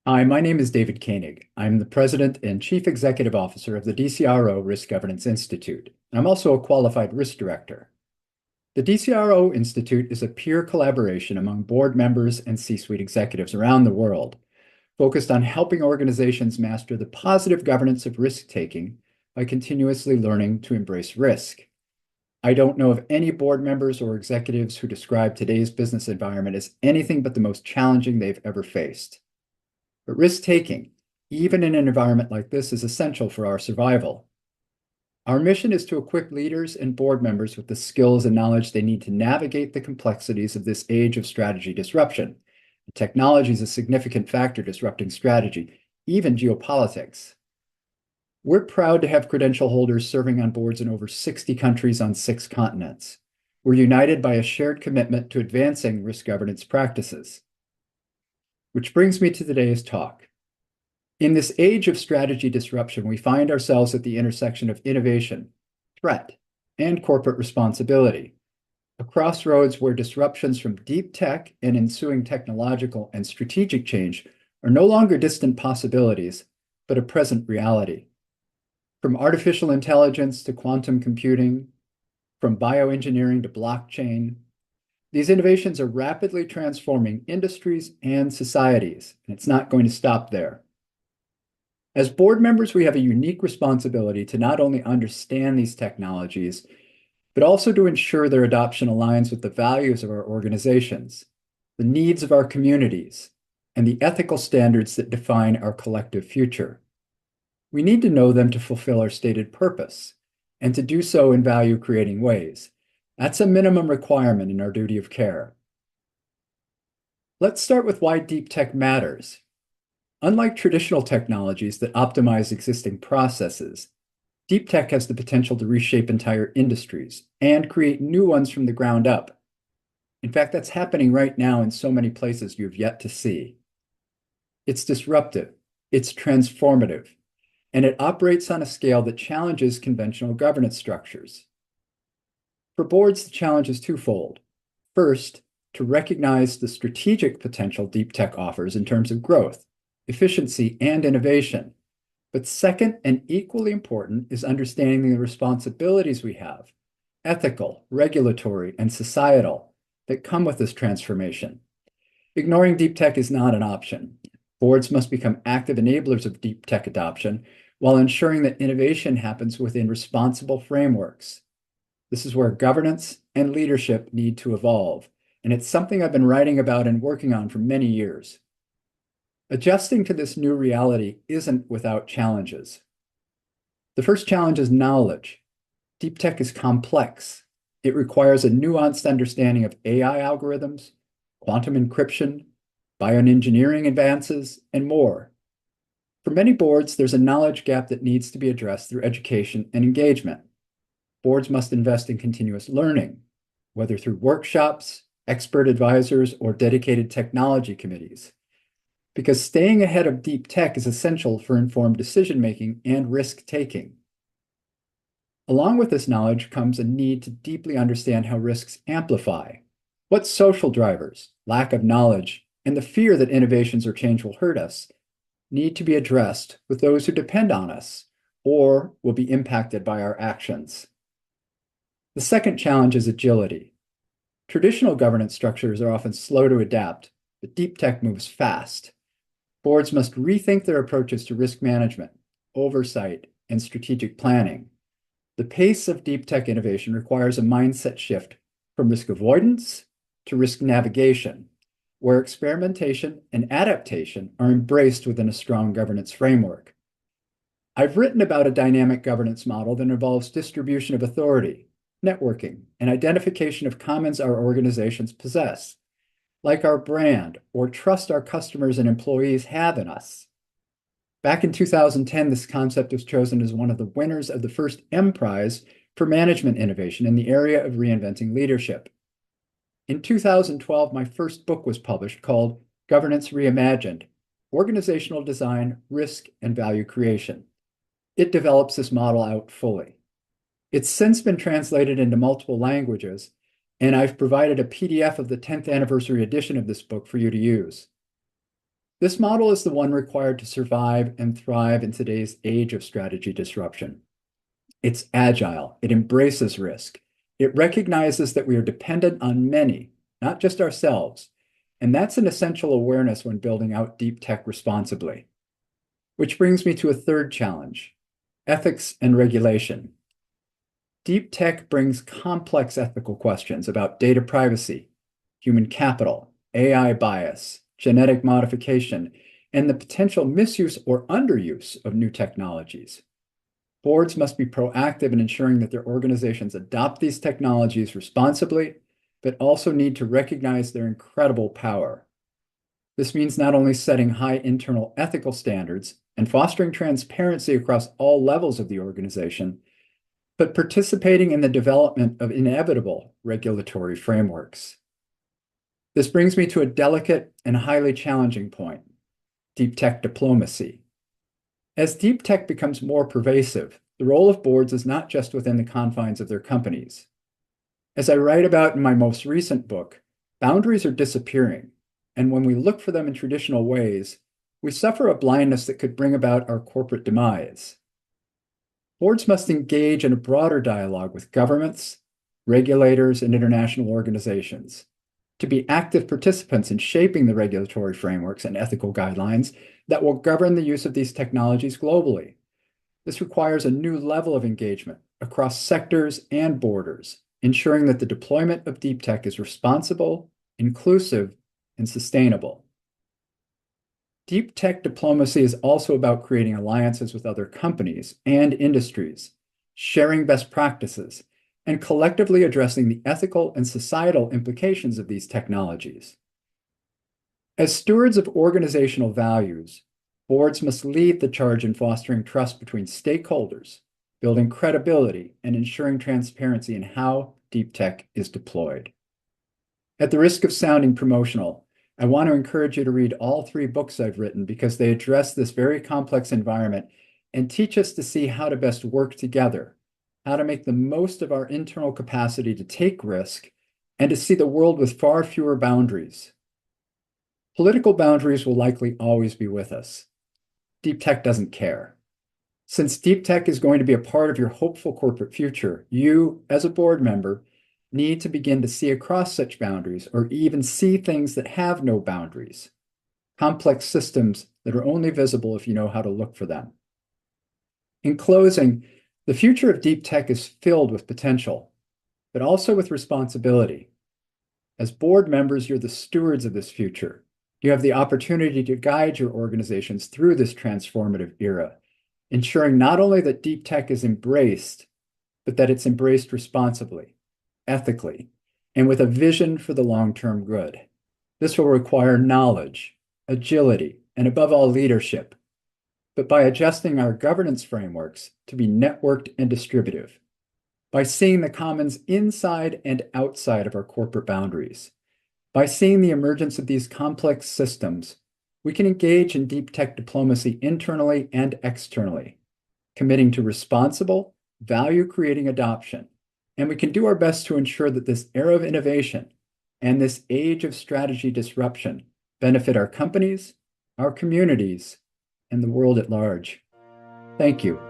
Hi, my name is David Koenig. I'm the President and Chief Executive Officer of the DCRO Risk Governance Institute. I'm also a qualified risk director. The DCRO Institute is a peer collaboration among board members and C-suite executives around the world, focused on helping organizations master the positive governance of risk-taking by continuously learning to embrace risk. I don't know of any board members or executives who describe today's business environment as anything but the most challenging they've ever faced. But risk-taking, even in an environment like this, is essential for our survival. Our mission is to equip leaders and board members with the skills and knowledge they need to navigate the complexities of this age of strategy disruption. Technology is a significant factor disrupting strategy, even geopolitics. We're proud to have credential holders serving on boards in over 60 countries on 6 continents. We're united by a shared commitment to advancing risk governance practices. Which brings me to today's talk. In this age of strategy disruption, we find ourselves at the intersection of innovation, threat, and corporate responsibility, a crossroads where disruptions from deep tech and ensuing technological and strategic change are no longer distant possibilities, but a present reality. From artificial intelligence to quantum computing, from bioengineering to blockchain, these innovations are rapidly transforming industries and societies, and it's not going to stop there. As board members, we have a unique responsibility to not only understand these technologies, but also to ensure their adoption aligns with the values of our organizations, the needs of our communities, and the ethical standards that define our collective future. We need to know them to fulfill our stated purpose, and to do so in value-creating ways. That's a minimum requirement in our duty of care. Let's start with why deep tech matters. Unlike traditional technologies that optimize existing processes, deep tech has the potential to reshape entire industries and create new ones from the ground up. In fact, that's happening right now in so many places you've yet to see. It's disruptive, it's transformative, and it operates on a scale that challenges conventional governance structures. For boards, the challenge is twofold. First, to recognize the strategic potential deep tech offers in terms of growth, efficiency, and innovation. But second, and equally important, is understanding the responsibilities we have, ethical, regulatory, and societal, that come with this transformation. Ignoring deep tech is not an option. Boards must become active enablers of deep tech adoption while ensuring that innovation happens within responsible frameworks. This is where governance and leadership need to evolve, and it's something I've been writing about and working on for many years. Adjusting to this new reality isn't without challenges. The first challenge is knowledge. Deep tech is complex. It requires a nuanced understanding of AI algorithms, quantum encryption, bioengineering advances, and more. For many boards, there's a knowledge gap that needs to be addressed through education and engagement. Boards must invest in continuous learning, whether through workshops, expert advisors, or dedicated technology committees, because staying ahead of deep tech is essential for informed decision-making and risk-taking. Along with this knowledge comes a need to deeply understand how risks amplify, what social drivers, lack of knowledge, and the fear that innovations or change will hurt us need to be addressed with those who depend on us or will be impacted by our actions. The second challenge is agility. Traditional governance structures are often slow to adapt, but deep tech moves fast. Boards must rethink their approaches to risk management, oversight, and strategic planning. The pace of deep tech innovation requires a mindset shift from risk avoidance to risk navigation, where experimentation and adaptation are embraced within a strong governance framework. I've written about a dynamic governance model that involves distribution of authority, networking, and identification of commons our organizations possess, like our brand or trust our customers and employees have in us. Back in 2010, this concept was chosen as one of the winners of the first M Prize for management innovation in the area of reinventing leadership. In 2012, my first book was published called Governance Reimagined: Organizational Design, Risk, and Value Creation. It develops this model out fully. It's since been translated into multiple languages, and I've provided a PDF of the 10th anniversary edition of this book for you to use. This model is the one required to survive and thrive in today's age of strategy disruption. It's agile, it embraces risk, it recognizes that we are dependent on many, not just ourselves, and that's an essential awareness when building out deep tech responsibly. Which brings me to a third challenge, ethics and regulation. Deep tech brings complex ethical questions about data privacy, human capital, AI bias, genetic modification, and the potential misuse or underuse of new technologies. Boards must be proactive in ensuring that their organizations adopt these technologies responsibly, but also need to recognize their incredible power. This means not only setting high internal ethical standards and fostering transparency across all levels of the organization, but participating in the development of inevitable regulatory frameworks. This brings me to a delicate and highly challenging point, deep tech diplomacy. As deep tech becomes more pervasive, the role of boards is not just within the confines of their companies. As I write about in my most recent book, boundaries are disappearing, and when we look for them in traditional ways, we suffer a blindness that could bring about our corporate demise. Boards must engage in a broader dialogue with governments, regulators, and international organizations to be active participants in shaping the regulatory frameworks and ethical guidelines that will govern the use of these technologies globally. This requires a new level of engagement across sectors and borders, ensuring that the deployment of deep tech is responsible, inclusive, and sustainable. Deep tech diplomacy is also about creating alliances with other companies and industries, sharing best practices, and collectively addressing the ethical and societal implications of these technologies. As stewards of organizational values, boards must lead the charge in fostering trust between stakeholders, building credibility, and ensuring transparency in how deep tech is deployed. At the risk of sounding promotional, I want to encourage you to read all 3 books I've written because they address this very complex environment and teach us to see how to best work together, how to make the most of our internal capacity to take risk, and to see the world with far fewer boundaries. Political boundaries will likely always be with us. Deep tech doesn't care. Since deep tech is going to be a part of your hopeful corporate future, you, as a board member, need to begin to see across such boundaries or even see things that have no boundaries, complex systems that are only visible if you know how to look for them. In closing, the future of deep tech is filled with potential, but also with responsibility. As board members, you're the stewards of this future. You have the opportunity to guide your organizations through this transformative era, ensuring not only that deep tech is embraced, but that it's embraced responsibly, ethically, and with a vision for the long-term good. This will require knowledge, agility, and above all, leadership. But by adjusting our governance frameworks to be networked and distributive, by seeing the commons inside and outside of our corporate boundaries, by seeing the emergence of these complex systems, we can engage in deep tech diplomacy internally and externally, committing to responsible, value-creating adoption. And we can do our best to ensure that this era of innovation and this age of strategy disruption benefit our companies, our communities, and the world at large. Thank you.